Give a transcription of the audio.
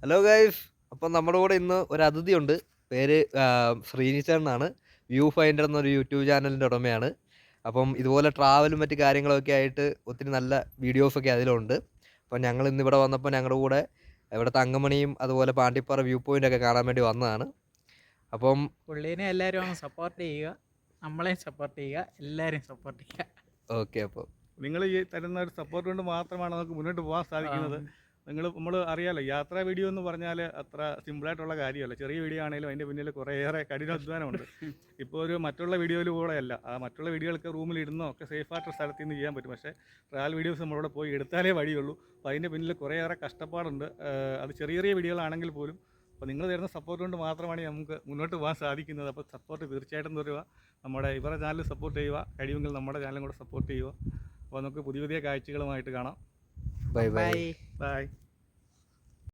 Hello guys, അപ്പം നമ്മുടെ കൂടെ ഇന്ന് ഒരു അതിഥിയുണ്ട്. പേര് ശ്രീനിച്ചൻ എന്നാണ്. വ്യൂ ഫൈൻഡർ എന്നൊരു യൂട്യൂബ് ചാനലിൻ്റെ ഉടമയാണ്. അപ്പം ഇതുപോലെ ട്രാവലും മറ്റു കാര്യങ്ങളൊക്കെ ആയിട്ട് ഒത്തിരി നല്ല വീഡിയോസൊക്കെ അതിലുണ്ട്. അപ്പം ഞങ്ങൾ ഇന്ന് ഇവിടെ വന്നപ്പോൾ ഞങ്ങളുടെ കൂടെ ഇവിടുത്തെ അങ്കമണിയും അതുപോലെ പാണ്ടിപ്പാറ വ്യൂ പോയിൻ്റൊക്കെ കാണാൻ വേണ്ടി വന്നതാണ്. അപ്പം പുള്ളീനെ എല്ലാവരും ഒന്ന് സപ്പോർട്ട് ചെയ്യുക, നമ്മളെയും സപ്പോർട്ട് ചെയ്യുക, എല്ലാവരെയും സപ്പോർട്ട് ചെയ്യുക. ഓക്കെ. അപ്പോൾ നിങ്ങൾ ഈ തരുന്ന ഒരു സപ്പോർട്ട് കൊണ്ട് മാത്രമാണ് നമുക്ക് മുന്നോട്ട് പോകാൻ സാധിക്കുന്നത്. നമ്മൾ അറിയാലോ, യാത്രാ വീഡിയോ എന്ന് പറഞ്ഞാൽ അത്ര സിമ്പിളായിട്ടുള്ള കാര്യമല്ല. ചെറിയ വീഡിയോ ആണെങ്കിലും അതിൻ്റെ പിന്നിൽ കുറേയേറെ കഠിനാധ്വാനമുണ്ട്. ഇപ്പോൾ ഒരു മറ്റുള്ള വീഡിയോയിൽ കൂടെയല്ല, ആ മറ്റുള്ള വീഡിയോകളൊക്കെ റൂമിലിരുന്നോ ഒക്കെ സേഫായിട്ടുള്ള സ്ഥലത്ത് നിന്ന് ചെയ്യാൻ പറ്റും. പക്ഷേ ട്രാവൽ വീഡിയോസ് നമ്മളിവിടെ പോയി എടുത്താലേ വഴിയുള്ളൂ. അപ്പോൾ അതിൻ്റെ പിന്നിൽ കുറേയേറെ കഷ്ടപ്പാടുണ്ട്. അത് ചെറിയ ചെറിയ വീഡിയോകളാണെങ്കിൽ പോലും. അപ്പോൾ നിങ്ങൾ തരുന്ന സപ്പോർട്ട് കൊണ്ട് മാത്രമാണ് നമുക്ക് മുന്നോട്ട് പോകാൻ സാധിക്കുന്നത്. അപ്പോൾ സപ്പോർട്ട് തീർച്ചയായിട്ടും തരുക. നമ്മുടെ ഇവരുടെ ചാനൽ സപ്പോർട്ട് ചെയ്യുക, കഴിയുമെങ്കിൽ നമ്മുടെ ചാനലും കൂടെ സപ്പോർട്ട് ചെയ്യുക. അപ്പോൾ നമുക്ക് പുതിയ പുതിയ കാഴ്ചകളുമായിട്ട് കാണാം. Bye bye. ബൈ. ബൈ.